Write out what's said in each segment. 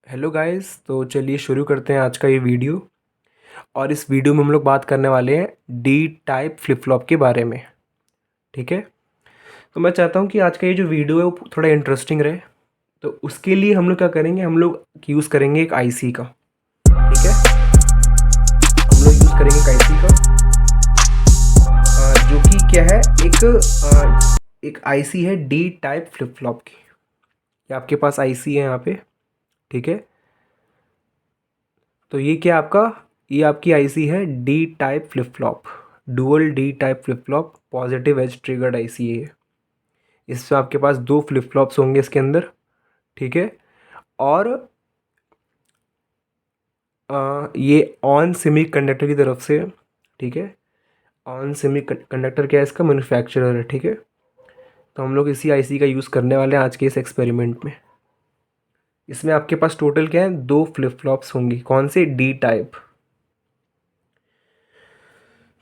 Hello guys, तो चलिए शुरू करते हैं आज का ये वीडियो। और इस वीडियो में हम लोग बात करने वाले हैं डी टाइप फ्लिप फ्लॉप के बारे में। ठीक है, तो मैं चाहता हूँ कि आज का ये जो वीडियो है वो थोड़ा इंटरेस्टिंग रहे। तो उसके लिए हम लोग क्या करेंगे, हम लोग यूज़ करेंगे एक आईसी का। ठीक है, हम लोग यूज़ करेंगे एक आईसी का, जो कि क्या है, एक आईसी है डी टाइप फ्लिप फ्लॉप की। ये आपके पास आईसी है यहाँ पे। ठीक है, तो ये क्या आपका, ये आपकी आईसी है D type flip flop, dual D type flip flop, positive edge triggered IC है। इसमें आपके पास दो फ्लिप फ्लॉप्स होंगे इसके अंदर। ठीक है, और ये ऑन सेमी कंडक्टर की तरफ से। ठीक है, ऑन सेमी कंडक्टर क्या है, इसका मैन्युफैक्चरर है। ठीक है, तो हम लोग इसी आईसी का यूज़ करने वाले हैं आज के इस एक्सपेरिमेंट में। इसमें आपके पास टोटल क्या है, दो फ्लिप फ्लॉप्स होंगी। कौन से, डी टाइप।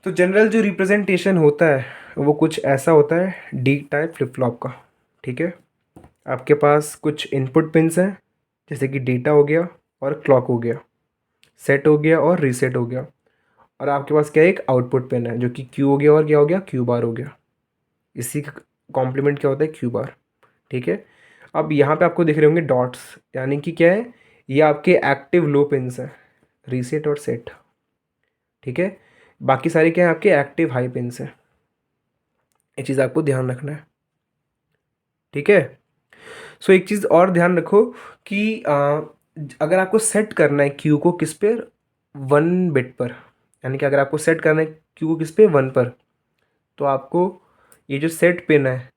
तो जनरल जो रिप्रेजेंटेशन होता है वो कुछ ऐसा होता है डी टाइप फ्लिप फ्लॉप का। ठीक है, आपके पास कुछ इनपुट पिंस हैं, जैसे कि डेटा हो गया और क्लॉक हो गया, सेट हो गया और रीसेट हो गया। और आपके पास क्या है, एक आउटपुट पिन है जो कि क्यू हो गया और क्या हो गया, क्यू बार हो गया। इसी का कॉम्प्लीमेंट क्या होता है, क्यू बार। ठीक है, अब यहाँ पे आपको दिख रहे होंगे डॉट्स, यानी कि क्या है, ये आपके एक्टिव लो पिंस हैं, रीसेट और सेट। ठीक है, बाकी सारे क्या है, आपके एक्टिव हाई पिंस हैं। ये चीज़ आपको ध्यान रखना है। ठीक है, सो एक चीज़ और ध्यान रखो कि अगर आपको सेट करना है क्यू को किस पे, 1 बिट पर, यानी कि अगर आपको सेट करना है क्यू को किस पे, 1 पर, तो आपको ये जो सेट पिन है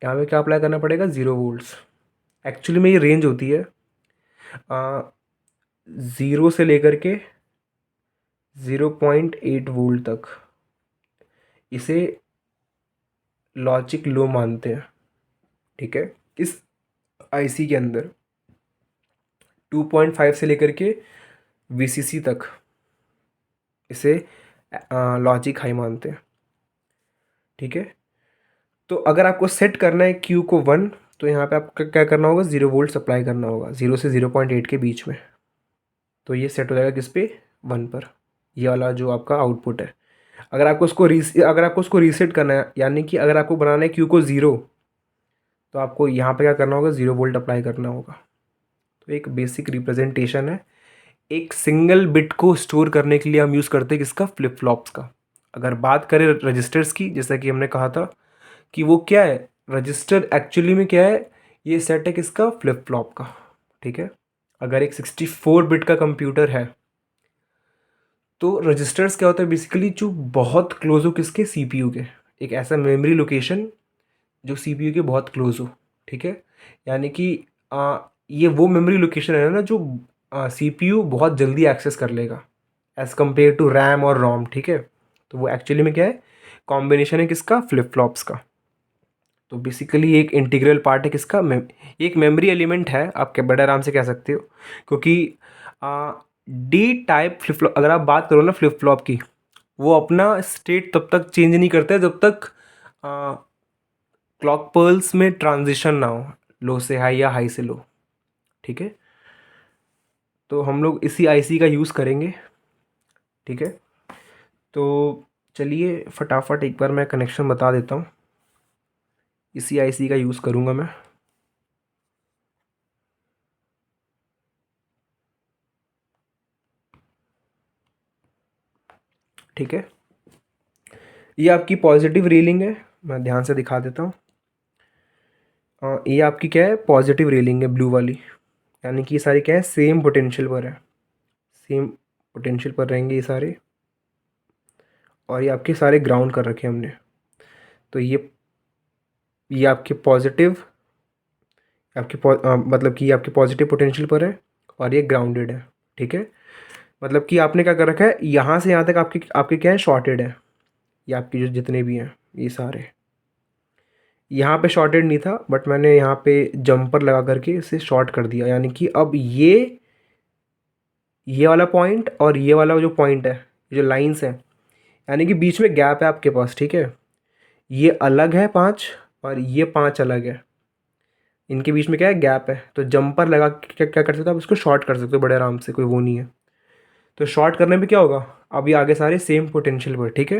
यहाँ पे क्या अप्लाई करना पड़ेगा, 0 वोल्ट्स। एक्चुअली में ये रेंज होती है 0 से लेकर के 0.8 वोल्ट तक। इसे लॉजिक लो मानते हैं। ठीक है, इस आईसी के अंदर 2.5 से लेकर के वीसीसी तक इसे लॉजिक हाई मानते हैं। ठीक है, तो अगर आपको सेट करना है क्यू को 1, तो यहाँ पे आपको क्या करना होगा, 0 वोल्ट सप्लाई करना होगा 0 से 0.8 के बीच में। तो ये सेट हो जाएगा किस पे, 1 पर। ये वाला जो आपका आउटपुट है। अगर आपको उसको रीसेट करना है, यानी कि अगर आपको बनाना है क्यू को 0, तो आपको यहाँ पे क्या करना होगा, 0 वोल्ट अप्लाई करना होगा। तो एक बेसिक रिप्रेजेंटेशन है। एक सिंगल बिट को स्टोर करने के लिए हम यूज़ करते हैं किसका, फ्लिप फ्लॉप्स का। अगर बात करें रजिस्टर्स की, जैसा कि हमने कहा था कि वो क्या है, रजिस्टर एक्चुअली में क्या है, ये सेट है किसका, फ्लिप फ्लॉप का। ठीक है, अगर एक 64 बिट का कंप्यूटर है, तो रजिस्टर्स क्या होता है, बेसिकली जो बहुत क्लोज हो किसके, सीपीयू के। एक ऐसा मेमोरी लोकेशन जो सीपीयू के बहुत क्लोज हो। ठीक है, यानी कि ये वो मेमोरी लोकेशन है ना जो सीपीयू बहुत जल्दी एक्सेस कर लेगा एज़ कम्पेयर टू रैम और रोम। ठीक है, तो वो एक्चुअली में क्या है, कॉम्बिनेशन है किसका, फ्लिप फ्लॉप्स का। तो बेसिकली एक इंटीग्रल पार्ट है किसका, एक मेमोरी एलिमेंट है, आप क्या बड़े आराम से कह सकते हो। क्योंकि डी टाइप फ्लिप फ्लॉप, अगर आप बात करो ना फ्लिप फ्लॉप की, वो अपना स्टेट तब तक चेंज नहीं करते जब तक क्लॉक पर्ल्स में ट्रांजिशन ना हो, लो से हाई या हाई से लो। ठीक है, तो हम लोग इसी आईसी का यूज़ करेंगे। ठीक है, तो चलिए फटाफट एक बार मैं कनेक्शन बता देता हूँ। इसी आईसी का यूज़ करूँगा मैं। ठीक है, ये आपकी पॉजिटिव रेलिंग है, मैं ध्यान से दिखा देता हूँ। ये आपकी क्या है, पॉजिटिव रेलिंग है ब्लू वाली, यानी कि ये सारी क्या है, सेम पोटेंशियल पर है, सेम पोटेंशियल पर रहेंगे ये सारे। और ये आपके सारे ग्राउंड कर रखे हैं हमने। तो ये आपके पॉजिटिव, मतलब कि ये आपके पॉजिटिव पोटेंशियल पर है और ये ग्राउंडेड है। ठीक है, मतलब कि आपने क्या कर रखा है, यहाँ से यहाँ तक आपके आपके क्या है, शॉर्टेड है। ये आपके जो जितने भी हैं ये सारे, यहाँ पे शॉर्टेड नहीं था बट मैंने यहाँ पे जंपर लगा करके इसे शॉर्ट कर दिया, यानी कि अब ये वाला पॉइंट और ये वाला जो पॉइंट है, जो लाइंस है, यानी कि बीच में गैप है आपके पास। ठीक है, ये अलग है 5 और ये 5 अलग है, इनके बीच में क्या है, गैप है। तो जंपर लगा के क्या कर सकते हो आप, इसको शॉर्ट कर सकते हो बड़े आराम से, कोई वो नहीं है। तो शॉर्ट करने में क्या होगा, अब ये आगे सारे सेम पोटेंशियल पर। ठीक है,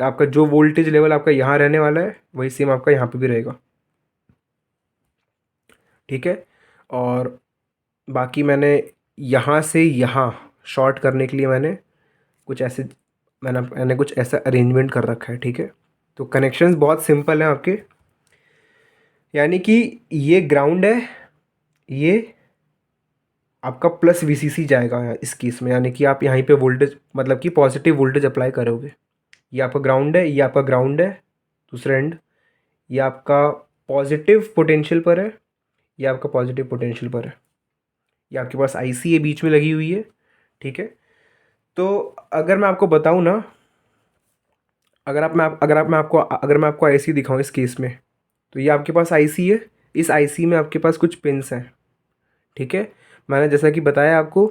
आपका जो वोल्टेज लेवल आपका यहाँ रहने वाला है वही सेम आपका यहाँ पे भी रहेगा। ठीक है, और बाकी मैंने यहाँ से यहाँ शॉर्ट करने के लिए मैंने कुछ ऐसा अरेंजमेंट कर रखा है। ठीक है, तो कनेक्शंस बहुत सिंपल हैं आपके, यानी कि ये ग्राउंड है, ये आपका प्लस वीसीसी जाएगा इस केस में, यानी कि आप यहीं पे वोल्टेज, मतलब कि पॉजिटिव वोल्टेज अप्लाई करोगे। ये आपका ग्राउंड है, ये आपका ग्राउंड है दूसरा एंड, ये आपका पॉजिटिव पोटेंशियल पर है, ये आपका पॉजिटिव पोटेंशियल पर है, ये आपके पास आईसी है बीच में लगी हुई है। ठीक है, तो अगर मैं आपको बताऊं ना, अगर मैं आपको आईसी दिखाऊं इस केस में, तो ये आपके पास आईसी है, इस आईसी में आपके पास कुछ पिंस हैं। ठीक है, मैंने जैसा कि बताया आपको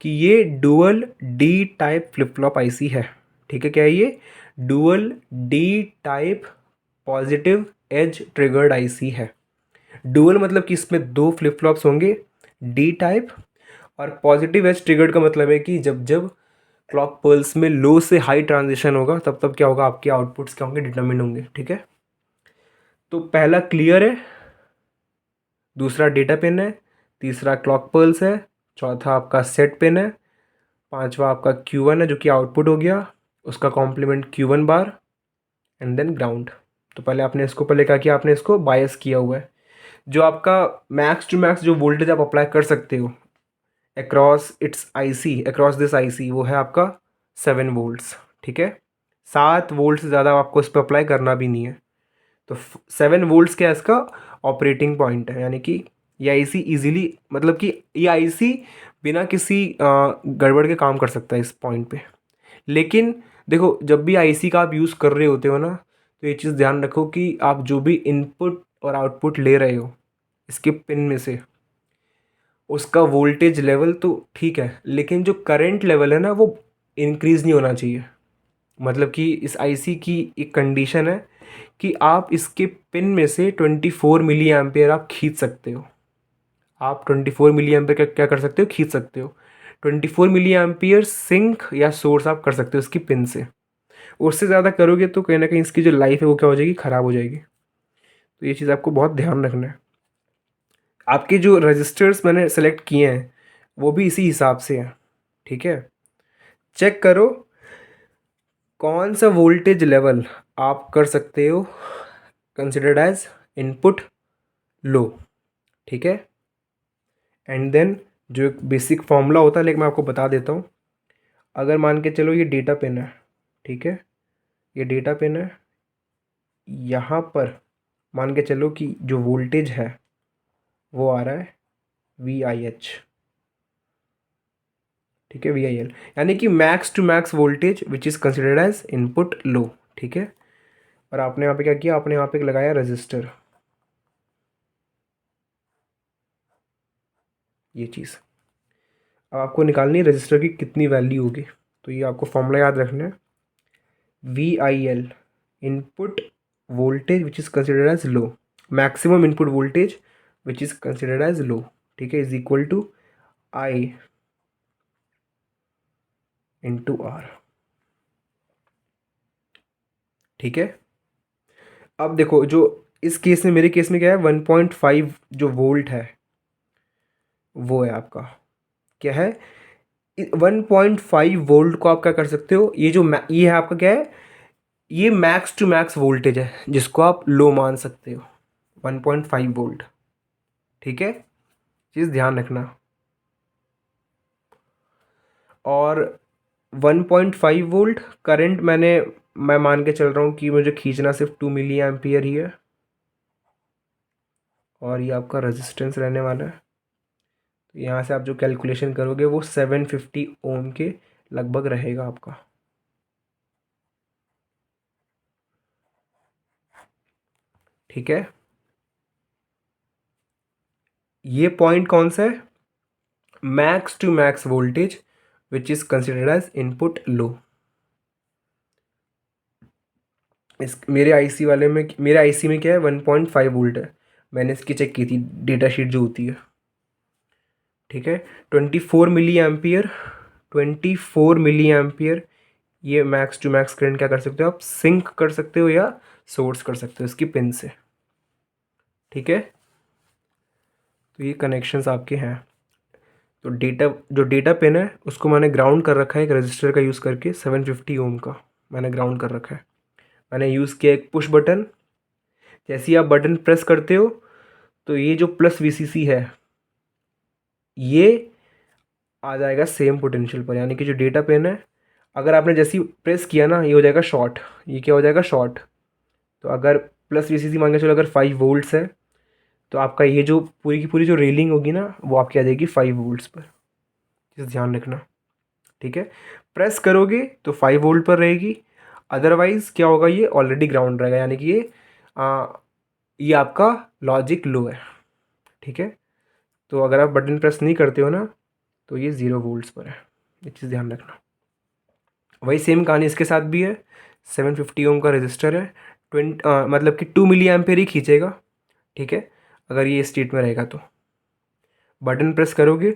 कि ये dual D type flip flop IC है। ठीक है, क्या है ये, dual D type positive edge triggered IC है। डुअल मतलब कि इसमें 2 फ्लिप फ्लॉप्स होंगे डी टाइप, और पॉजिटिव एज ट्रिगर्ड का मतलब है कि जब जब क्लॉक पल्स में लो से हाई ट्रांजिशन होगा तब तब क्या होगा, आपके आउटपुट्स क्या होंगे, डिटरमिन होंगे। ठीक है, तो पहला क्लियर है, दूसरा डेटा पिन है, तीसरा क्लॉक पल्स है, चौथा आपका सेट पिन है, पांचवा आपका Q1 है जो कि आउटपुट हो गया, उसका complement Q1 bar, and then ground. तो पहले आपने इसको, पहले क्या किया, आपने इसको बायस किया हुआ है। जो आपका मैक्स टू मैक्स जो वोल्टेज आप अप्लाई कर सकते हो अक्रॉस दिस आईसी, वो है आपका 7 वोल्ट्स। ठीक है, 7 वोल्ट से ज़्यादा आपको इस पर अप्लाई करना भी नहीं है। तो 7 वोल्ट्स क्या है, इसका ऑपरेटिंग पॉइंट है, यानी कि ये आईसी इजीली, मतलब कि ये आईसी बिना किसी गड़बड़ के काम कर सकता है इस पॉइंट पे। लेकिन देखो, जब भी आईसी का आप यूज़ कर रहे होते हो ना, तो ये चीज़ ध्यान रखो कि आप जो भी इनपुट और आउटपुट ले रहे हो इसके पिन में से, उसका वोल्टेज लेवल तो ठीक है, लेकिन जो करंट लेवल है ना वो इंक्रीज़ नहीं होना चाहिए। मतलब कि इस आईसी की एक कंडीशन है कि आप इसके पिन में से 24 मिली एम्पियर आप खींच सकते हो। आप 24 मिली एम्पियर क्या कर सकते हो, खींच सकते हो। 24 मिली एम्पियर सिंक या सोर्स आप कर सकते हो इसकी पिन से। उससे ज़्यादा करोगे तो कहीं ना कहीं इसकी जो लाइफ है वो क्या हो जाएगी, ख़राब हो जाएगी। तो ये चीज़ आपको बहुत ध्यान रखना है। आपके जो रजिस्टर्स मैंने सेलेक्ट किए हैं वो भी इसी हिसाब से हैं। ठीक है, चेक करो कौन सा वोल्टेज लेवल आप कर सकते हो कंसिडर्ड एज इनपुट लो। ठीक है, एंड देन जो एक बेसिक फॉर्मूला होता है, लेकिन मैं आपको बता देता हूँ। अगर मान के चलो ये डेटा पिन है, ठीक है, ये डेटा पिन है, यहाँ पर मान के चलो कि जो वोल्टेज है वो आ रहा है VIH। ठीक है, VIL, यानी कि max to max voltage which is considered as input low. ठीक है, और आपने यहाँ पे क्या किया, आपने यहाँ पे लगाया रजिस्टर, ये चीज़ अब आपको निकालनी है रजिस्टर की कितनी वैल्यू होगी। तो ये आपको फॉर्मूला याद रखना है, VIL input voltage which is considered as low, maximum input voltage which is considered as low. ठीक है, is equal to I into R। ठीक है, अब देखो जो इस केस में, मेरे केस में क्या है, 1.5 जो वोल्ट है वो है आपका, क्या है, 1.5 वोल्ट को आप क्या कर सकते हो, ये है आपका क्या है, ये मैक्स टू मैक्स वोल्टेज है जिसको आप लो मान सकते हो, 1.5 वोल्ट। ठीक है, चीज़ ध्यान रखना। और 1.5 वोल्ट करंट मैं मान के चल रहा हूँ कि मुझे खींचना सिर्फ 2 मिली एम्पियर ही है, और ये आपका रेजिस्टेंस रहने वाला है। तो यहाँ से आप जो कैलकुलेशन करोगे वो 750 ओम के लगभग रहेगा आपका। ठीक है, ये पॉइंट कौन सा है, max to max voltage which is considered as input low. इस मेरे आईसी में क्या है, 1.5 वोल्ट है। मैंने इसकी चेक की थी, डेटा शीट जो होती है। ठीक है, 24 मिली एम्पियर, 24 मिली एम्पियर, ये मैक्स टू मैक्स करंट क्या कर सकते हो आप, सिंक कर सकते हो या सोर्स कर सकते हो इसकी पिन से। ठीक है, तो ये कनेक्शंस आपके हैं। तो डेटा पिन है उसको मैंने ग्राउंड कर रखा है एक रजिस्टर का यूज़ करके, 750 ओम का मैंने ग्राउंड कर रखा है। मैंने यूज़ किया एक पुश बटन। जैसे ही आप बटन प्रेस करते हो तो ये जो प्लस वीसीसी है ये आ जाएगा सेम पोटेंशियल पर, यानी कि जो डेटा पिन है, अगर आपने जैसे ही प्रेस किया ना, ये हो जाएगा शॉर्ट। ये क्या हो जाएगा, शॉर्ट। तो अगर प्लस वीसीसी मान के चलो अगर 5 वोल्ट्स है, तो आपका ये जो पूरी की पूरी जो रेलिंग होगी ना, वो आपकी आ जाएगी 5 वोल्ट्स पर। इस ध्यान रखना। ठीक है, प्रेस करोगे तो 5 वोल्ट पर रहेगी, अदरवाइज़ क्या होगा, ये ऑलरेडी ग्राउंड रहेगा, यानी कि ये आपका लॉजिक लो है। ठीक है, तो अगर आप बटन प्रेस नहीं करते हो ना, तो ये 0 वोल्ट्स पर है। ये चीज़ ध्यान रखना। वही सेम कहानी इसके साथ भी है। 750 ओम का रजिस्टर है, मतलब कि 2 मिली एम्पेयर ही खींचेगा। ठीक है, अगर ये स्टेट में रहेगा तो बटन प्रेस करोगे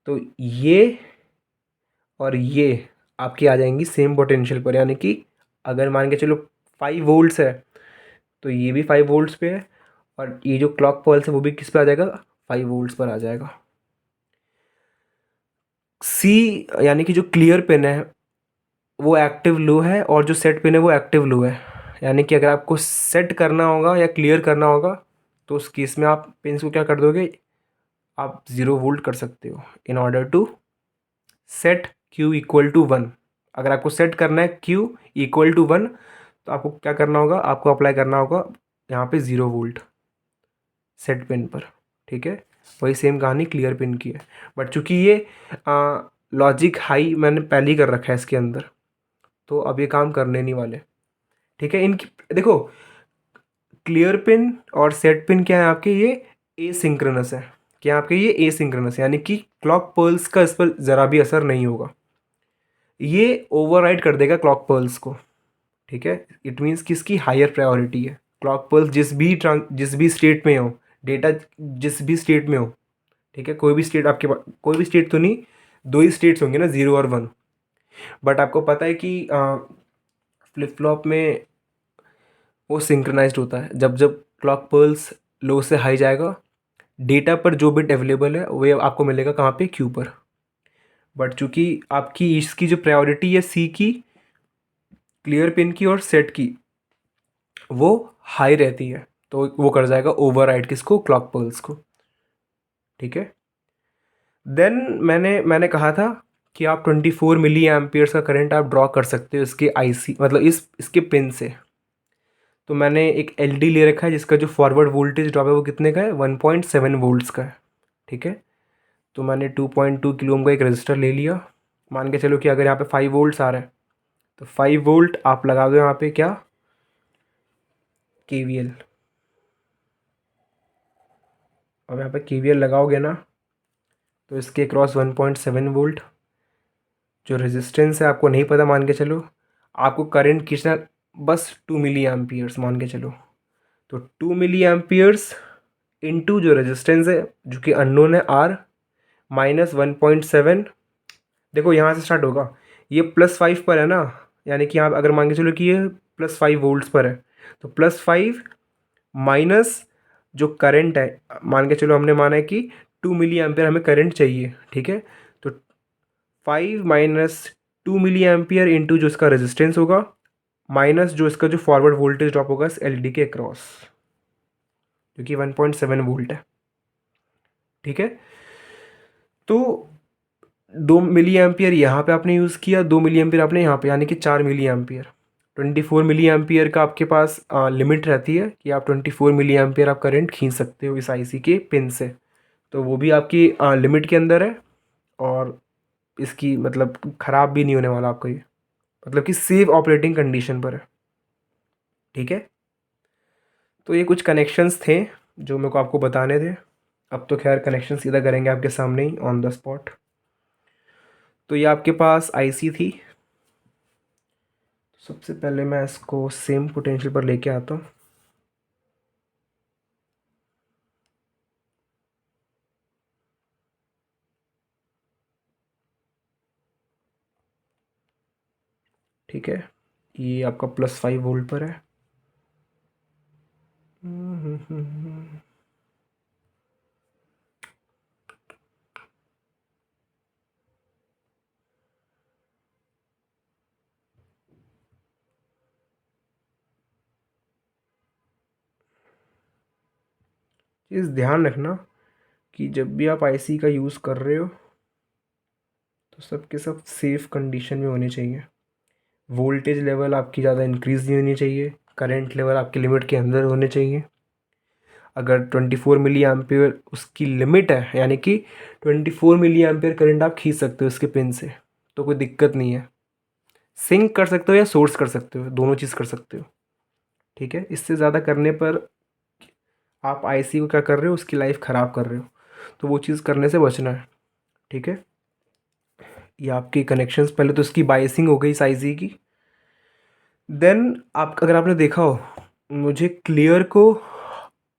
तो ये और ये आपकी आ जाएंगी सेम पोटेंशियल पर, यानी कि अगर मान के चलो 5 वोल्ट्स है तो ये भी 5 वोल्ट्स पे है, और ये जो क्लॉक पल्स है वो भी किस पे आ जाएगा, 5 वोल्ट्स पर आ जाएगा। सी यानी कि जो क्लियर पिन है वो एक्टिव लो है, और जो सेट पिन है वो एक्टिव लो है। यानी कि अगर आपको सेट करना होगा या क्लियर करना होगा तो उस केस में आप पिन्स को क्या कर दोगे, आप 0 वोल्ट कर सकते हो in order to set Q equal to 1। अगर आपको सेट करना है Q इक्वल टू 1 तो आपको क्या करना होगा, आपको अप्लाई करना होगा यहाँ पे 0 वोल्ट सेट पिन पर। ठीक है, वही सेम कहानी क्लियर पिन की है, बट चूंकि ये लॉजिक हाई मैंने पहले ही कर रखा है इसके अंदर, तो अब ये काम करने नहीं वाले। ठीक है, इनकी देखो, क्लियर पिन और सेट पिन क्या है आपके, ये एसिंक्रोनस है। क्या आपके ये एसिंक्रोनस है, यानी कि क्लॉक पर्ल्स का इस पर ज़रा भी असर नहीं होगा, ये ओवरराइड कर देगा क्लॉक पर्ल्स को। ठीक है, इट मीन्स कि इसकी हायर प्रायोरिटी है। क्लॉक पर्ल्स जिस भी स्टेट में हो, डेटा जिस भी स्टेट में हो, ठीक है, कोई भी स्टेट आपके पास, कोई भी स्टेट तो नहीं, दो ही स्टेट्स होंगे ना, 0 और 1। बट आपको पता है कि फ्लिप फ्लॉप में वो सिंक्रोनाइज्ड होता है, जब जब क्लॉक पर्ल्स लो से हाई जाएगा, डेटा पर जो बिट अवेलेबल है वो आपको मिलेगा कहाँ पे, क्यू पर। बट चूंकि आपकी इसकी जो प्रायोरिटी है सी की, क्लियर पिन की और सेट की, वो हाई रहती है, तो वो कर जाएगा ओवरराइड किसको, क्लॉक पल्स को। ठीक है, देन मैंने कहा था कि आप 24 मिली एम्पियर्स का करंट आप ड्रॉ कर सकते हो इसके आईसी, मतलब इसके पिन से। तो मैंने एक एलडी ले रखा है जिसका जो फॉरवर्ड वोल्टेज ड्रॉप है वो कितने का है, 1.7 वोल्ट्स का है। ठीक है, तो मैंने 2.2 किलो ओम का एक रजिस्टर ले लिया। मान के चलो कि अगर यहाँ पे 5 वोल्ट्स आ रहा है, तो 5 वोल्ट आप लगा दो यहाँ पे क्या, केवीएल। अब यहाँ पे केवीएल लगाओगे ना, तो इसके क्रॉस 1.7 वोल्ट जो रेजिस्टेंस है आपको नहीं पता, मान के चलो आपको करंट खींचना बस 2 मिली एम्पियर्स मान के चलो, तो 2 मिली एम्पियर्स इंटू जो रेजिस्टेंस है जो कि अननोन है आर, माइनस 1.7। देखो यहाँ से स्टार्ट होगा, ये +5 पर है ना, यानी कि आप अगर मान के चलो कि ये +5 वोल्ट्स पर है, तो +5 माइनस जो करंट है, मान के चलो हमने माना है कि 2 मिली एम्पियर हमें करंट चाहिए। ठीक है, तो 5 माइनस 2 मिली एम्पियर इंटू जो इसका रेजिस्टेंस होगा माइनस जो इसका जो फॉरवर्ड वोल्टेज ड्रॉप होगा इस एलईडी के अक्रॉस, जो कि 1.7 वोल्ट है। ठीक है, तो 2 मिली एम्पियर यहाँ पे आपने यूज़ किया, 2 मिली एम्पियर आपने यहाँ पे, यानी कि 4 मिली एम्पियर। 24 मिली एम्पियर का आपके पास लिमिट रहती है कि आप 24 मिली एम्पियर आप करंट खींच सकते हो इस आईसी के पिन से, तो वो भी आपकी लिमिट के अंदर है। और इसकी मतलब ख़राब भी नहीं होने वाला आपका ये, मतलब कि सेफ ऑपरेटिंग कंडीशन पर है। ठीक है, तो ये कुछ कनेक्शंस थे जो मेरे को आपको बताने थे। अब तो खैर कनेक्शन सीधा करेंगे आपके सामने ही ऑन द स्पॉट। तो ये आपके पास आईसी थी। सबसे पहले मैं इसको सेम पोटेंशियल पर लेके आता हूँ। ठीक है, ये आपका +5 वोल्ट पर है। चीज़ ध्यान रखना कि जब भी आप आईसी का यूज़ कर रहे हो तो सब के सब सेफ़ कंडीशन में होने चाहिए। वोल्टेज लेवल आपकी ज़्यादा इंक्रीज़ नहीं होनी चाहिए, करंट लेवल आपके लिमिट के अंदर होने चाहिए। अगर 24 मिली एम्पियर उसकी लिमिट है, यानी कि 24 मिली एम्पियर करंट आप खींच सकते हो उसके पिन से, तो कोई दिक्कत नहीं है। सिंक कर सकते हो या सोर्स कर सकते हो, दोनों चीज़ कर सकते हो। ठीक है, इससे ज़्यादा करने पर आप आईसी को क्या कर रहे हो, उसकी लाइफ ख़राब कर रहे हो, तो वो चीज़ करने से बचना है। ठीक है, ये आपके कनेक्शंस, पहले तो इसकी बाइसिंग हो गई इस आईसी की। देन आप, अगर आपने देखा हो, मुझे क्लियर को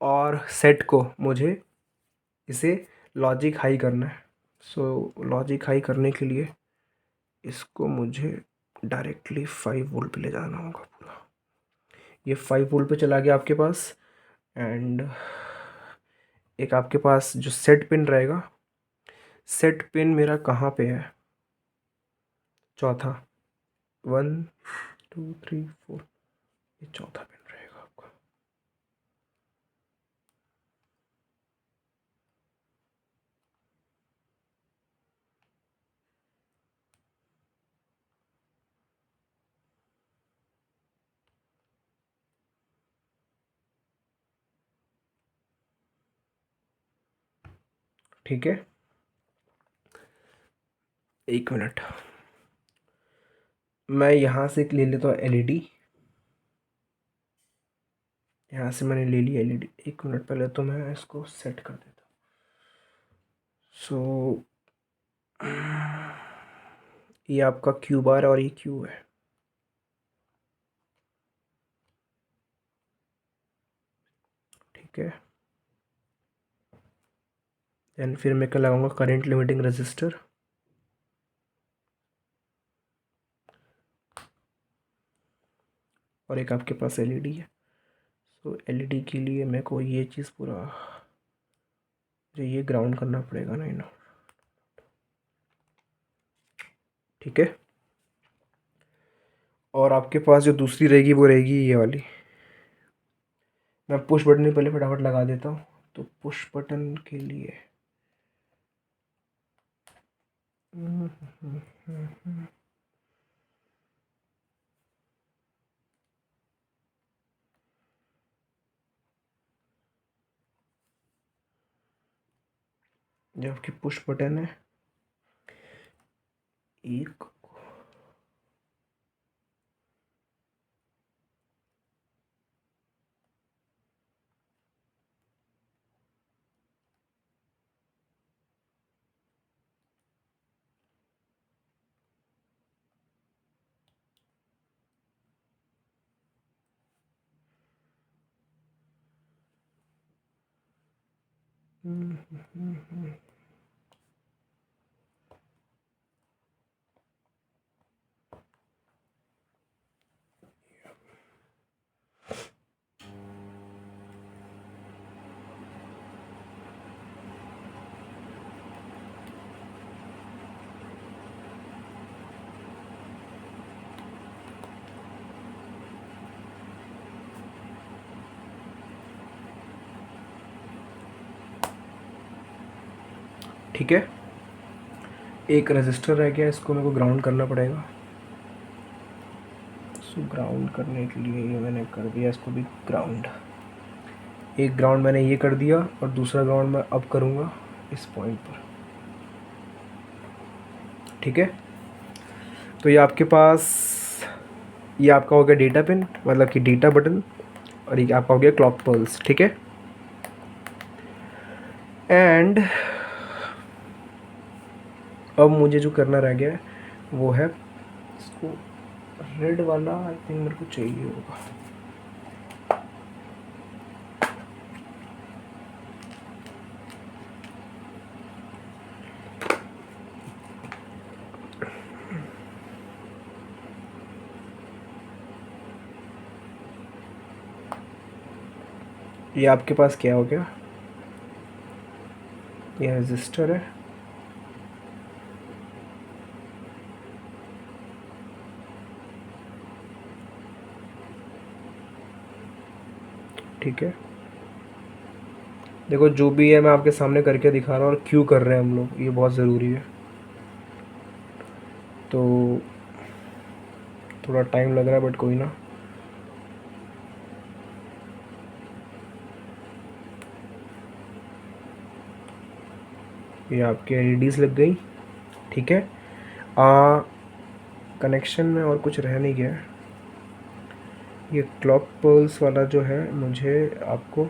और सेट को मुझे इसे लॉजिक हाई करना है। सो लॉजिक हाई करने के लिए इसको मुझे डायरेक्टली 5 वोल्ट पे ले जाना होगा पूरा। ये 5 वोल्ट पे चला गया आपके पास। एंड एक आपके पास जो सेट पिन रहेगा, सेट पिन मेरा कहाँ पे है, चौथा, 1 2 3 4, ये चौथा पिन रहेगा आपका। ठीक है, 1 मिनट, मैं यहाँ से ले लेता हूँ एलईडी। यहाँ से मैंने ले ली एलईडी। 1 मिनट पहले तो मैं इसको सेट कर देता हूँ। सो ये आपका क्यू बार और ये क्यू है। ठीक है, देन फिर मैं क्या लगाऊंगा, करंट लिमिटिंग रजिस्टर। और एक आपके पास एलईडी है। सो एलईडी के लिए मेरे को ये चीज़ पूरा, जो ये ग्राउंड करना पड़ेगा ना इन्हें। ठीक है, और आपके पास जो दूसरी रहेगी वो रहेगी ये वाली। मैं पुश बटन पहले फटाफट लगा देता हूँ। तो पुश बटन के लिए जो आपकी पुश बटन है, एक, ठीक है, एक रजिस्टर रह गया, इसको मेरे को ग्राउंड करना पड़ेगा। इसको ग्राउंड करने के लिए ये मैंने कर दिया, इसको भी ग्राउंड। एक ग्राउंड मैंने ये कर दिया और दूसरा ग्राउंड मैं अब करूँगा इस पॉइंट पर। ठीक है, तो ये आपके पास, ये आपका हो गया डेटा पिन, मतलब कि डेटा बटन, और ये आपका हो गया क्लॉक पल्स। ठीक है, एंड अब मुझे जो करना रह गया है वो है, इसको रेड वाला आई थिंक मेरे को चाहिए होगा। ये आपके पास क्या हो गया, ये रजिस्टर है, ठीक है। देखो जो भी है मैं आपके सामने करके दिखा रहा हूँ, और क्यों कर रहे हैं हम लोग, ये बहुत ज़रूरी है। तो थोड़ा टाइम लग रहा है बट कोई ना। ये आपके एलईडीज़ लग गई। ठीक है, कनेक्शन में और कुछ रह नहीं गया है। ये क्लॉक पल्स वाला जो है, मुझे आपको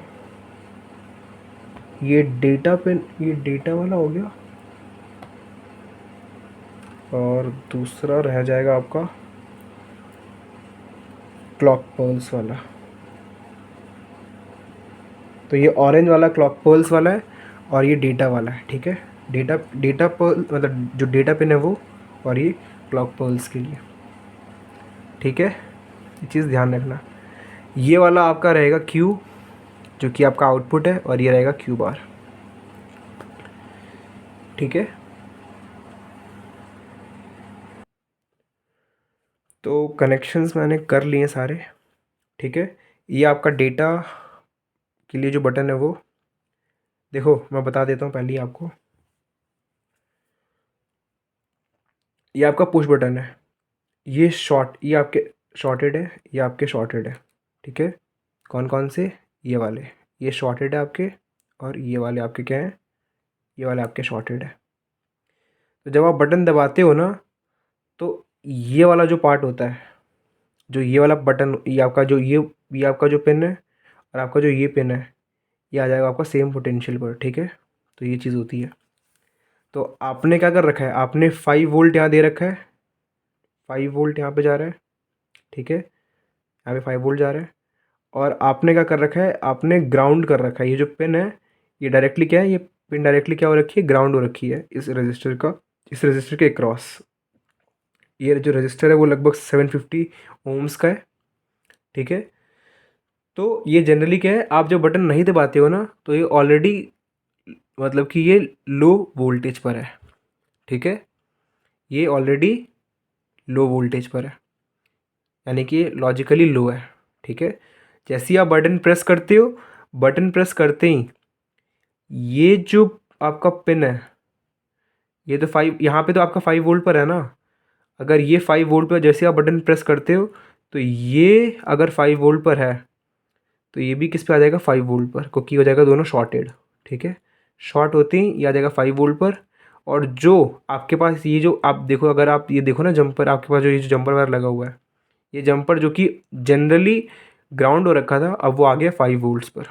ये डेटा पिन, ये डेटा वाला हो गया, और दूसरा रह जाएगा आपका क्लॉक पल्स वाला। तो ये ऑरेंज वाला क्लॉक पल्स वाला है और ये डेटा वाला है। ठीक है, डेटा डेटा पर्ल मतलब जो डेटा पिन है वो, और ये क्लॉक पल्स के लिए। ठीक है, ये चीज़ ध्यान रखना। ये वाला आपका रहेगा क्यू, जो कि आपका आउटपुट है, और ये रहेगा क्यू बार। ठीक है, तो कनेक्शंस मैंने कर लिए सारे। ठीक है, ये आपका डेटा के लिए जो बटन है वो, देखो मैं बता देता हूँ पहले ही आपको। ये आपका पुश बटन है, ये ये आपके शॉर्टेड है, ये आपके शॉर्टेड है। ठीक है, कौन कौन से, ये वाले, ये शॉर्टेड है आपके, और ये वाले आपके क्या हैं, ये वाले आपके शॉर्टेड है। तो जब आप बटन दबाते हो ना, तो ये वाला जो पार्ट होता है, जो ये वाला बटन, ये आपका जो ये आपका जो पिन है, और आपका जो ये पिन है, ये आ जाएगा आपका सेम पोटेंशियल पर। ठीक है, तो ये चीज़ होती है। तो आपने क्या कर रखा है, आपने 5 वोल्ट यहाँ दे रखा है, 5 वोल्ट यहाँ पे जा रहा है। ठीक है, यहाँ पे 5 वोल्ट जा रहा है, और आपने क्या कर रखा है, आपने ग्राउंड कर रखा है। ये जो पिन है, ये डायरेक्टली क्या है, ये पिन डायरेक्टली क्या हो रखी है, ग्राउंड हो रखी है इस रजिस्टर का, इस रजिस्टर के क्रॉस। ये जो रजिस्टर है वो लगभग 750 ओम्स का है। ठीक है, तो ये जनरली क्या है, आप जब बटन नहीं दबाते हो ना, तो ये ऑलरेडी, मतलब कि ये लो वोल्टेज पर है। ठीक है, ये ऑलरेडी लो वोल्टेज पर है, यानी कि ये लॉजिकली लो है। ठीक है, जैसे ही आप बटन प्रेस करते हो, बटन प्रेस करते ही ये जो आपका पिन है, ये तो 5, यहाँ पे तो आपका 5 वोल्ट पर है ना। अगर ये 5 वोल्ट पर जैसे आप बटन प्रेस करते हो, तो ये अगर 5 वोल्ट पर है, तो ये भी किस पे आ जाएगा, 5 वोल्ट पर, क्योंकि हो जाएगा दोनों शॉर्टेड। ठीक है, शॉर्ट होते ही ये आ जाएगा 5 वोल्ट पर। और जो आपके पास ये जो आप देखो, अगर आप ये देखो ना जंपर, आपके पास जो ये जो जंपर वायर लगा हुआ है, ये जंपर जो कि जनरली ग्राउंड हो रखा था, अब वो आ गया 5 वोल्ट्स पर।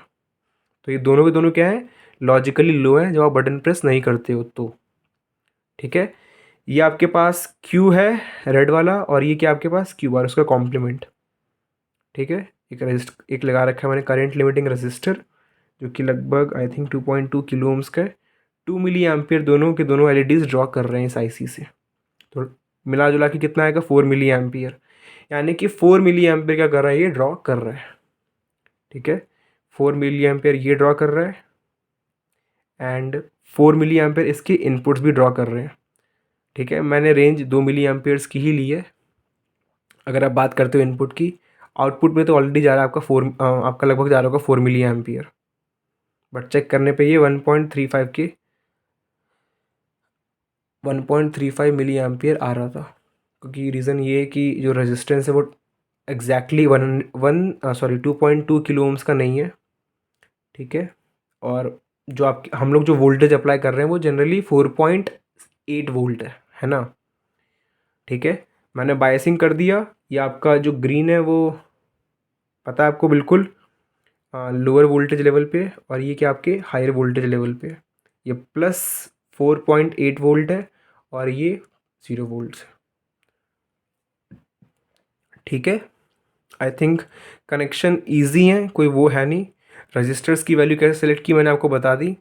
तो ये दोनों के दोनों क्या है, लॉजिकली लो है जब आप बटन प्रेस नहीं करते हो तो। ठीक है, ये आपके पास क्यू है रेड वाला, और ये क्या आपके पास क्यू बार, उसका कॉम्प्लीमेंट। ठीक है, एक लगा रखा है मैंने करंट लिमिटिंग रजिस्टर, जो कि लगभग आई थिंक 2.2 किलो ओम्स का है। 2 मिली एम्पियर दोनों के दोनों एलईडीज ड्रॉ कर रहे हैं इस आईसी से। तो मिला जुला के कितना आएगा, 4 मिली एम्पियर, यानी कि 4 मिली एम्पियर क्या कर रहा है, ये ड्रॉ कर रहा है। ठीक है, 4 मिली एम्पियर ये ड्रॉ कर रहा है, एंड 4 मिली एम्पियर इसके इनपुट्स भी ड्रॉ कर रहे हैं। ठीक है, मैंने रेंज 2 मिली एम्पियर्स की ही ली है। अगर आप बात करते हो इनपुट की, आउटपुट में तो ऑलरेडी जा रहा है आपका आपका लगभग जा रहा होगा 4 मिली एम्पियर, बट चेक करने पे ये 1.35 के 1.35 मिली एम्पियर आ रहा था, क्योंकि रीज़न ये है कि जो रेजिस्टेंस है वो एग्जैक्टली 2.2 किलो ओम्स का नहीं है, ठीक है। और जो आप हम लोग जो वोल्टेज अप्लाई कर रहे हैं वो जनरली 4.8 वोल्ट है ना, ठीक है। मैंने बायसिंग कर दिया, ये आपका जो ग्रीन है वो पता है आपको बिल्कुल लोअर वोल्टेज लेवल पे, और ये क्या आपके हायर वोल्टेज लेवल पे। ये प्लस 4.8 वोल्ट है और ये 0 वोल्ट है, ठीक है। आई थिंक कनेक्शन ईजी है, कोई वो है नहीं। रजिस्टर्स की वैल्यू कैसे सेलेक्ट की मैंने आपको बता दी।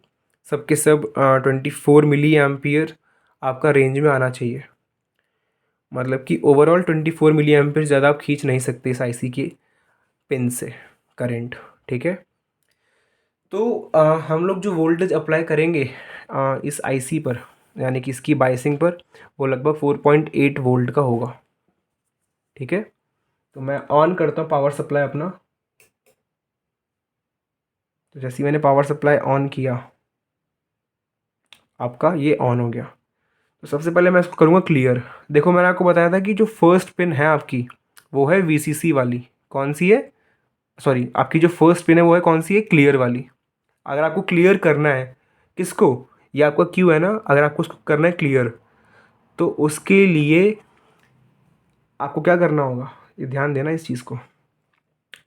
सब के सब 24 मिली एम्पियर आपका रेंज में आना चाहिए, मतलब कि ओवरऑल 24 मिली एम्पियर ज़्यादा आप खींच नहीं सकते इस आईसी के पिन से करंट, ठीक है। तो हम लोग जो वोल्टेज अप्लाई करेंगे इस आईसी पर, यानी कि इसकी बाइसिंग पर, वो लगभग 4.8 वोल्ट का होगा, ठीक है। तो मैं ऑन करता हूँ पावर सप्लाई अपना। तो जैसे ही मैंने पावर सप्लाई ऑन किया, आपका ये ऑन हो गया। तो सबसे पहले मैं इसको करूँगा क्लियर। देखो मैंने आपको बताया था कि जो फर्स्ट पिन है आपकी वो है वीसीसी वाली। कौन सी है? सॉरी, आपकी जो फर्स्ट पिन है वो है कौन सी है? क्लियर वाली। अगर आपको क्लियर करना है किसको, ये आपका क्यू है ना, अगर आपको उसको करना है क्लियर, तो उसके लिए आपको क्या करना होगा, ये ध्यान देना इस चीज़ को।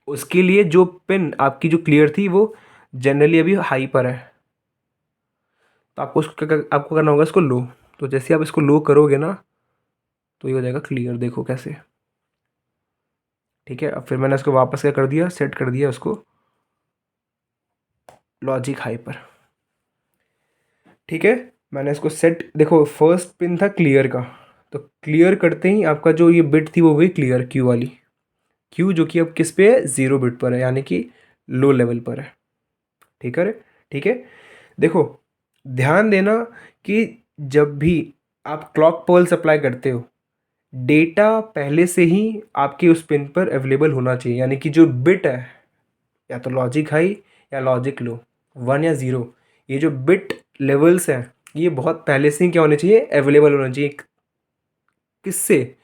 उसके लिए जो पिन आपकी जो क्लियर थी वो जनरली अभी हाई पर है, तो आपको आपको करना होगा इसको लो। तो जैसे आप इसको लो करोगे ना, तो ये हो जाएगा क्लियर। देखो कैसे, ठीक है। अब फिर मैंने इसको वापस क्या कर दिया, सेट कर दिया उसको लॉजिक हाई पर, ठीक है। मैंने इसको सेट, देखो फर्स्ट पिन था क्लियर का, तो क्लियर करते ही आपका जो ये बिट थी वो हुई क्लियर, क्यू वाली। क्यू जो कि अब किस पे है, 0 बिट पर है, यानी कि लो लेवल पर है, ठीक है। ठीक है, देखो ध्यान देना कि जब भी आप क्लॉक पल्स अप्लाई करते हो, डेटा पहले से ही आपके उस पिन पर अवेलेबल होना चाहिए, यानी कि जो बिट है या तो लॉजिक हाई या लॉजिक लो, 1 या 0, ये जो बिट लेवल्स हैं ये बहुत पहले से ही क्या होने चाहिए, अवेलेबल होना चाहिए। किससे?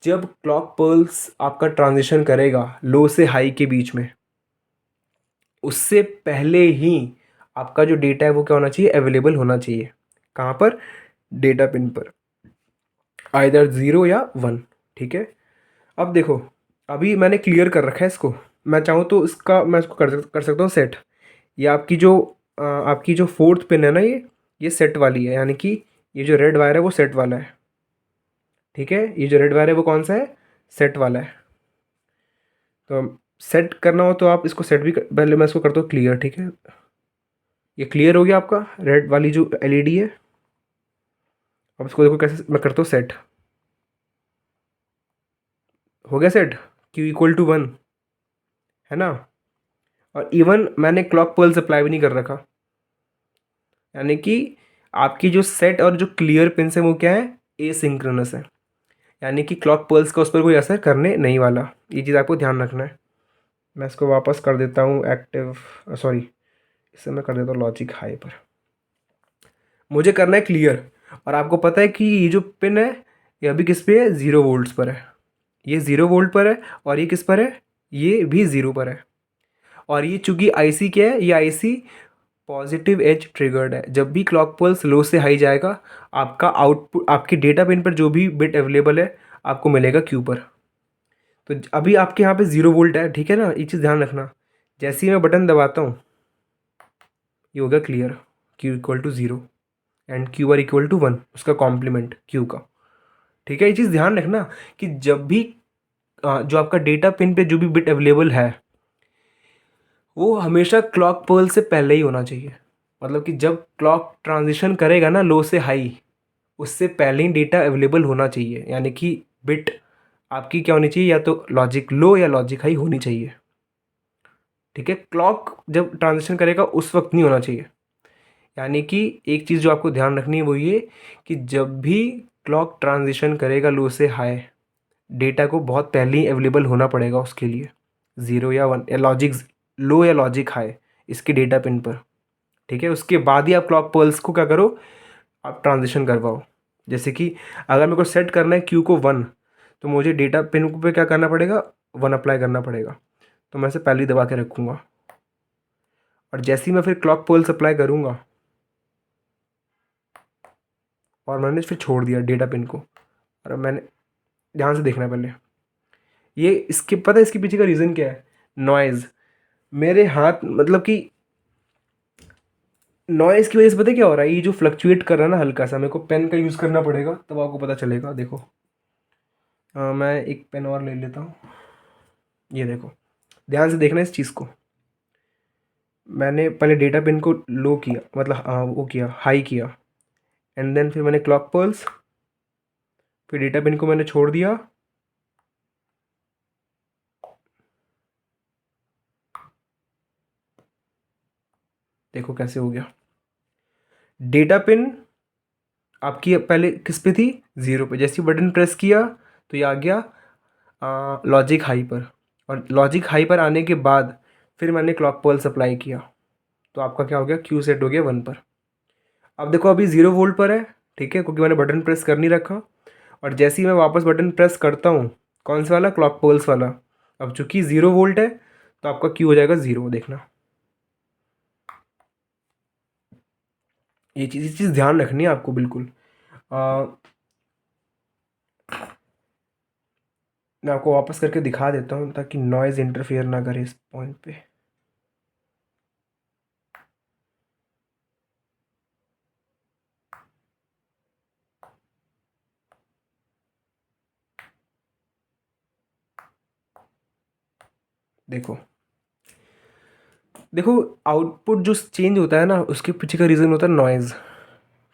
जब क्लॉक पल्स आपका ट्रांजिशन करेगा लो से हाई के बीच में, उससे पहले ही आपका जो डेटा है वो क्या होना चाहिए, अवेलेबल होना चाहिए। कहाँ पर? डेटा पिन पर, आइदर 0 या 1, ठीक है। अब देखो, अभी मैंने क्लियर कर रखा है इसको, मैं चाहूँ तो इसका मैं इसको कर सकता हूँ सेट। ये आपकी जो फोर्थ पिन है ना, ये सेट वाली है, यानी कि ये जो रेड वायर है वो सेट वाला है, ठीक है। ये जो रेड वायर है वो कौन सा है, सेट वाला है। तो सेट करना हो तो आप इसको सेट भी पहले मैं इसको करता हूँ क्लियर, ठीक है। ये क्लियर हो गया आपका रेड वाली जो एलईडी है। अब इसको देखो कैसे मैं करता हूँ सेट, हो गया सेट, क्यू इक्वल टू 1, है ना। और इवन मैंने क्लॉक पल्स अप्लाई भी नहीं कर रखा, यानी कि आपकी जो सेट और जो क्लियर पिन है वो क्या है, एसिंक्रोनस है, यानी कि क्लॉक पल्स का उस पर कोई असर करने नहीं वाला। ये चीज़ आपको ध्यान रखना है। मैं इसको वापस कर देता हूँ एक्टिव, सॉरी, इसे मैं कर देता हूँ लॉजिक हाई पर। मुझे करना है क्लियर, और आपको पता है कि ये जो पिन है ये अभी किस पे है, 0 वोल्ट्स पर है। ये 0 वोल्ट पर है, और ये किस पर है, ये भी 0 पर है। और ये चूंकि आईसी क्या है, ये आईसी पॉजिटिव एज ट्रिगर्ड है। जब भी क्लॉक पल्स लो से हाई जाएगा, आपका आउटपुट, आपकी डेटा पिन पर जो भी बिट अवेलेबल है आपको मिलेगा क्यू पर। तो अभी आपके यहाँ पे 0 वोल्ट है, ठीक है ना, ये चीज़ ध्यान रखना। जैसे ही मैं बटन दबाता हूँ ये हो गया clear, Q equal to 0 and Q R equal to 1, उसका कॉम्प्लीमेंट क्यू का, ठीक है। ये चीज़ ध्यान रखना कि जब भी जो आपका डेटा पिन पे जो भी बिट अवेलेबल है वो हमेशा क्लॉक पर्ल से पहले ही होना चाहिए। मतलब कि जब क्लॉक ट्रांजिशन करेगा ना लो से हाई, उससे पहले ही डेटा अवेलेबल होना चाहिए, यानी कि बिट आपकी क्या होनी चाहिए, या तो लॉजिक लो या लॉजिक हाई होनी चाहिए, ठीक है। क्लॉक जब ट्रांजिशन करेगा उस वक्त नहीं होना चाहिए। यानी कि एक चीज़ जो आपको ध्यान रखनी है वो ये कि जब भी क्लॉक ट्रांजिशन करेगा लो से हाई, डेटा को बहुत पहले ही अवेलेबल होना पड़ेगा उसके लिए, 0 या 1 या लॉजिक लो या लॉजिक हाई इसके डेटा पिन पर, ठीक है। उसके बाद ही आप क्लॉक पल्स को क्या करो, आप ट्रांजिशन करवाओ। जैसे कि अगर मेरे को सेट करना है क्यू को 1, तो मुझे डेटा पिन पे क्या करना पड़ेगा, 1 अप्लाई करना पड़ेगा। तो मैं इसे पहले ही दबा के रखूँगा, और जैसे ही मैं फिर क्लॉक पल्स अप्लाई करूँगा और मैंने फिर छोड़ दिया डेटा पिन को, और मैंने ध्यान से देखना पहले, ये इसके पता है इसके पीछे का रीज़न क्या है, नॉइज़। मेरे हाथ मतलब कि नॉइज़ की वजह से पता है क्या हो रहा है, ये जो फ्लक्चुएट कर रहा है ना हल्का सा, मेरे को पेन का यूज़ करना पड़ेगा तब आपको पता चलेगा। देखो मैं एक पेन और ले लेता हूँ, ये देखो ध्यान से देखना इस चीज़ को। मैंने पहले डेटा पिन को लो किया, मतलब वो किया, हाई किया, एंड देन फिर मैंने क्लॉक पल्स, फिर डेटा पिन को मैंने छोड़ दिया, देखो कैसे हो गया। डेटा पिन आपकी पहले किस पे थी, 0 पे, जैसे ही बटन प्रेस किया तो ये आ गया लॉजिक हाई पर, और लॉजिक हाई पर आने के बाद फिर मैंने क्लॉक पल्स अप्लाई किया, तो आपका क्या हो गया, क्यू सेट हो गया 1 पर। अब देखो अभी 0 वोल्ट पर है, ठीक है, क्योंकि मैंने बटन प्रेस कर नहीं रखा, और जैसे ही मैं वापस बटन प्रेस करता हूँ, कौन सा वाला, क्लॉक पल्स वाला, अब चूंकि 0 वोल्ट है तो आपका क्यू हो जाएगा 0, देखना। ये चीज़ ध्यान रखनी है आपको बिल्कुल। आ, मैं आपको वापस करके दिखा देता हूँ ताकि नॉइज़ इंटरफेयर ना करे इस पॉइंट पे। देखो देखो आउटपुट जो चेंज होता है ना, उसके पीछे का रीज़न होता है नॉइज़।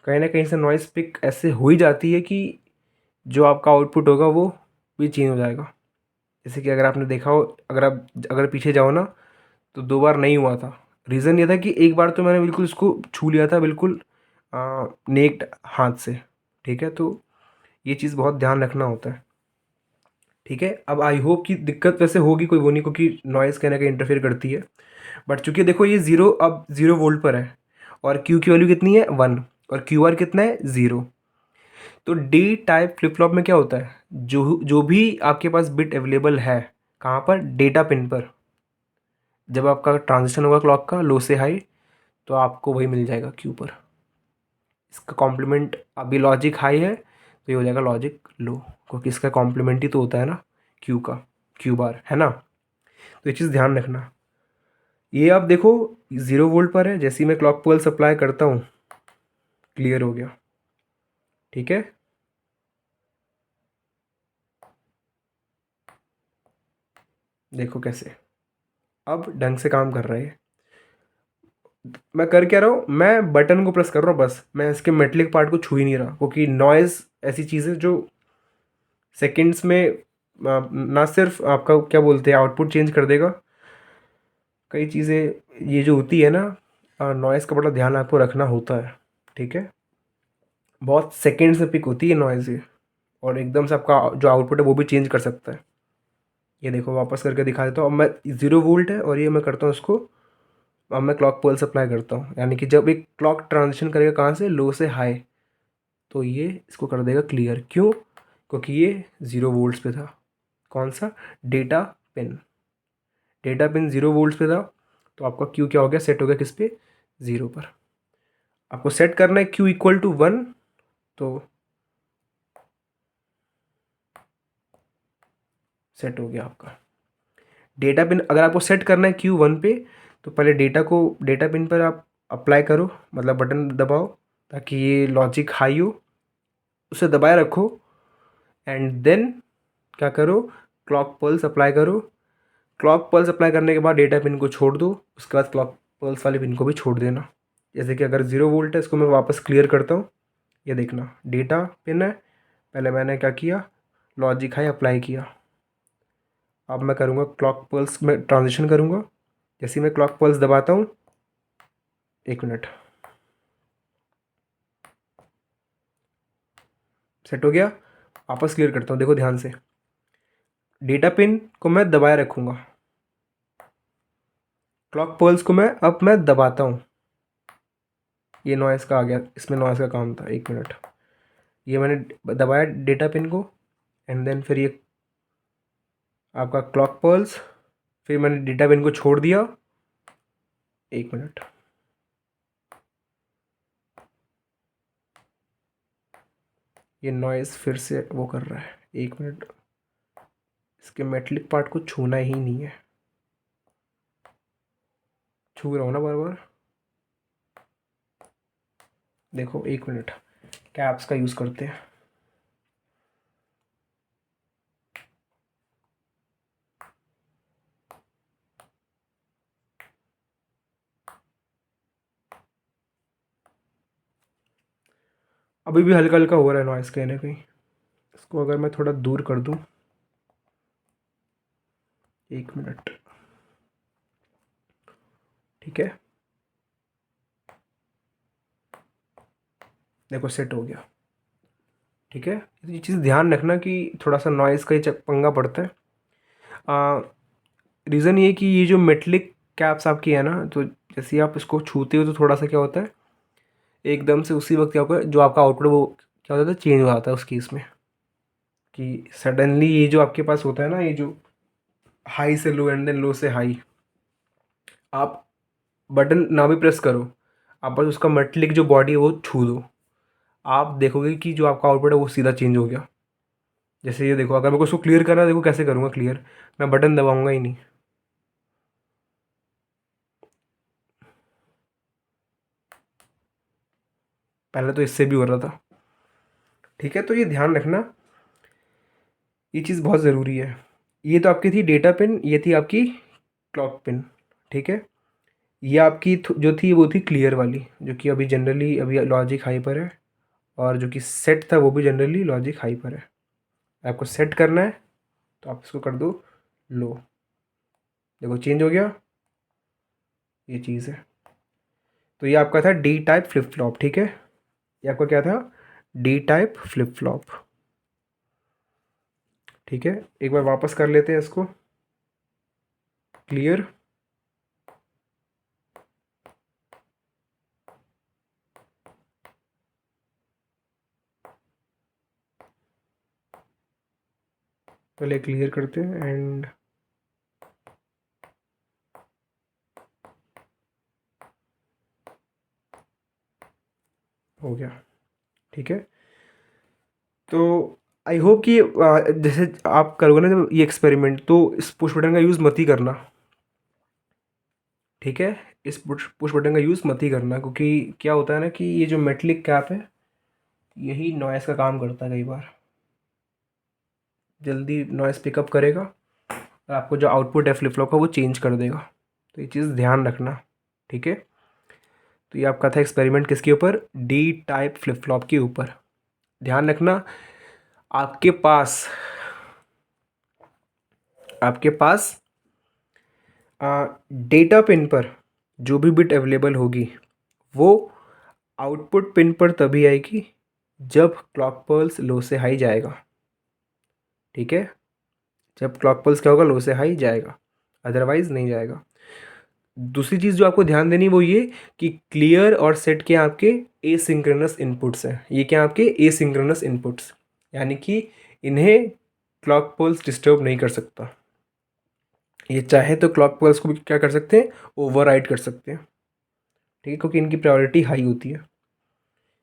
कहीं ना कहीं से नॉइज़ पिक ऐसे हो ही जाती है कि जो आपका आउटपुट होगा वो भी चेंज हो जाएगा। जैसे कि अगर आपने देखा हो, अगर पीछे जाओ ना, तो 2 बार नहीं हुआ था। रीज़न ये था कि एक बार तो मैंने बिल्कुल इसको छू लिया था, बिल्कुल नेक्ड हाथ से, ठीक है। तो ये चीज़ बहुत ध्यान रखना होता है, ठीक है। अब आई होप कि दिक्कत वैसे होगी कोई वो नहीं, क्योंकि नॉइज़ कहीं ना कहीं इंटरफेयर करती है। बट चूंकि देखो ये 0 अब 0 वोल्ट पर है, और क्यू की वैल्यू कितनी है, 1, और क्यू आर कितना है, 0। तो डी टाइप फ्लिप फ्लॉप में क्या होता है, जो जो भी आपके पास बिट अवेलेबल है, कहाँ पर, डेटा पिन पर, जब आपका ट्रांजिशन होगा क्लॉक का लो से हाई, तो आपको वही मिल जाएगा क्यू पर। इसका कॉम्प्लीमेंट अभी लॉजिक हाई है तो ये हो जाएगा लॉजिक लो, क्योंकि इसका कॉम्प्लीमेंट ही तो होता है ना क्यू का, क्यू बार, है ना। तो ये चीज़ ध्यान रखना। ये आप देखो 0 वोल्ट पर है, जैसे ही मैं क्लॉक पल्स अप्लाई करता हूँ, क्लियर हो गया, ठीक है। देखो कैसे अब ढंग से काम कर रहा है। मैं कर क्या रहा हूँ, मैं बटन को प्रेस कर रहा हूँ बस, मैं इसके मेटलिक पार्ट को छू ही नहीं रहा, क्योंकि नॉइज़ ऐसी चीज़ है जो सेकंड्स में ना सिर्फ आपका क्या बोलते हैं आउटपुट चेंज कर देगा, कई चीज़ें ये जो होती है ना, नॉइज़ का बड़ा ध्यान आपको रखना होता है, ठीक है। बहुत सेकंड्स में पिक होती है नॉइज़ ये, और एकदम से आपका जो आउटपुट है वो भी चेंज कर सकता है। ये देखो वापस करके दिखा देता हूँ। अब मैं 0 वोल्ट है और ये मैं करता हूँ इसको, अब मैं क्लॉक पल्स अप्लाई करता हूँ, यानी कि जब एक क्लॉक ट्रांजिशन करेगा कहाँ से, लो से हाई, तो ये इसको कर देगा क्लियर। क्यों, क्योंकि ये 0 वोल्ट्स पे था। कौन सा, data pin, data pin 0 volts पे था, तो आपका क्यू क्या हो गया, सेट हो गया किस पे, 0 पर। आपको सेट करना है क्यू इक्वल टू 1, तो सेट हो गया आपका डेटा पिन। अगर आपको सेट करना है क्यू 1 पे, तो पहले डेटा पिन पर आप अप्लाई करो, मतलब बटन दबाओ ताकि ये लॉजिक हाई हो, उसे दबाए रखो, एंड देन क्या करो, क्लॉक पल्स अप्लाई करो। क्लॉक पल्स अप्लाई करने के बाद डेटा पिन को छोड़ दो, उसके बाद क्लॉक पल्स वाले पिन को भी छोड़ देना। जैसे कि अगर 0 वोल्ट है, इसको मैं वापस क्लियर करता हूँ। ये देखना डेटा पिन है, पहले मैंने क्या किया, लॉजिक हाई अप्लाई किया। अब मैं करूँगा क्लॉक पल्स में ट्रांजिशन करूँगा। जैसे ही मैं क्लॉक पल्स दबाता हूँ, 1 मिनट, सेट हो गया। वापस क्लियर करता हूँ, देखो ध्यान से, डेटा पिन को मैं दबाए रखूँगा, क्लॉक पल्स को मैं दबाता हूँ। ये नॉइज़ का आ गया, इसमें नॉइज़ का काम था, 1 मिनट। ये मैंने दबाया डेटा पिन को, एंड देन फिर ये आपका क्लॉक पल्स, फिर मैंने डेटा पिन को छोड़ दिया। 1 मिनट, ये नॉइज़ फिर से वो कर रहा है। 1 मिनट, इसके मेटलिक पार्ट को छूना ही नहीं है। छू रहा हूँ ना बार बार, देखो। 1 मिनट, कैप्स का यूज़ करते हैं। अभी भी हल्का हल्का हो रहा है नॉइज़ कहीं ना कहीं। इसको अगर मैं थोड़ा दूर कर दूँ, 1 मिनट, ठीक है, देखो सेट हो गया। ठीक है, तो ये चीज़ ध्यान रखना कि थोड़ा सा नॉइज़ का ही पंगा पड़ता है। रीज़न ये कि ये जो मेटलिक कैप्स आपकी है ना, तो जैसे ही आप इसको छूते हो तो थोड़ा सा क्या होता है, एकदम से उसी वक्त क्या होगा, जो आपका आउटपुट वो क्या होता है, चेंज हो जाता है उस केस में। कि सडनली ये जो आपके पास होता है ना, ये जो हाई से लो एंड देन लो से हाई, आप बटन ना भी प्रेस करो, आप बस उसका मेटलिक जो बॉडी है वो छू दो, आप देखोगे कि जो आपका आउटपुट है वो सीधा चेंज हो गया। जैसे ये देखो, अगर मेरे को उसको क्लियर करना है, देखो कैसे करूँगा क्लियर, मैं बटन दबाऊंगा ही नहीं। पहले तो इससे भी हो रहा था। ठीक है, तो ये ध्यान रखना, ये चीज़ बहुत ज़रूरी है। ये तो आपकी थी डेटा पिन, ये थी आपकी क्लॉक पिन। ठीक है, ये आपकी जो थी वो थी क्लियर वाली, जो कि अभी जनरली अभी लॉजिक हाई पर है, और जो कि सेट था वो भी जनरली लॉजिक हाई पर है। आपको सेट करना है तो आप इसको कर दो लो, देखो चेंज हो गया, ये चीज़ है। तो ये आपका था डी टाइप फ्लिप फ्लॉप। ठीक है, ये आपका क्या था, डी टाइप फ्लिप फ्लॉप। ठीक है, एक बार वापस कर लेते हैं इसको क्लियर। पहले क्लियर करते हैं एंड हो गया। ठीक है, तो आई होप कि जैसे आप करोगे ना जब ये एक्सपेरिमेंट, तो इस पुश बटन का यूज़ मत ही करना। ठीक है, इस पुश बटन का यूज़ मत ही करना, क्योंकि क्या होता है ना कि ये जो मेटलिक कैप है, यही नॉइज़ का काम करता है। कई बार जल्दी नॉइज़ पिकअप करेगा और आपको जो आउटपुट है फ्लिप फ्लॉप का वो चेंज कर देगा। तो ये चीज़ ध्यान रखना। ठीक है, तो ये आपका था एक्सपेरिमेंट किसके ऊपर, डी टाइप फ्लिप फ्लॉप के ऊपर। ध्यान रखना, आपके पास आपके पास डेटा पिन पर जो भी बिट अवेलेबल होगी वो आउटपुट पिन पर तभी आएगी जब क्लॉक पल्स लो से हाई जाएगा। ठीक है, जब क्लॉक पल्स क्या होगा, लो से हाई जाएगा, अदरवाइज नहीं जाएगा। दूसरी चीज़ जो आपको ध्यान देनी वो ये कि क्लियर और सेट के आपके एसिंक्रोनस इनपुट्स हैं। ये क्या आपके एसिंक्रोनस इनपुट्स, यानी कि इन्हें क्लॉक पल्स डिस्टर्ब नहीं कर सकता। ये चाहे तो क्लॉक पल्स को भी क्या कर सकते हैं, ओवरराइड कर सकते हैं। ठीक है, क्योंकि इनकी प्रायोरिटी हाई होती है।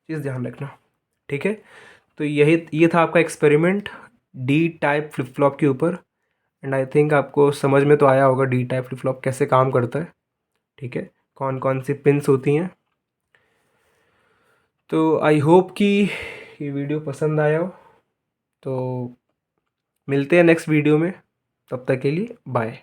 चीज़ ध्यान रखना। ठीक है, तो यही ये था आपका experiment D type flip flop के ऊपर। एंड आई थिंक आपको समझ में तो आया होगा डी टाइप फ्लिप फ्लॉप कैसे काम करता है। ठीक है, कौन कौन सी पिन्स होती हैं। तो आई होप कि ये वीडियो पसंद आया हो। तो मिलते हैं नेक्स्ट वीडियो में, तब तक के लिए बाय।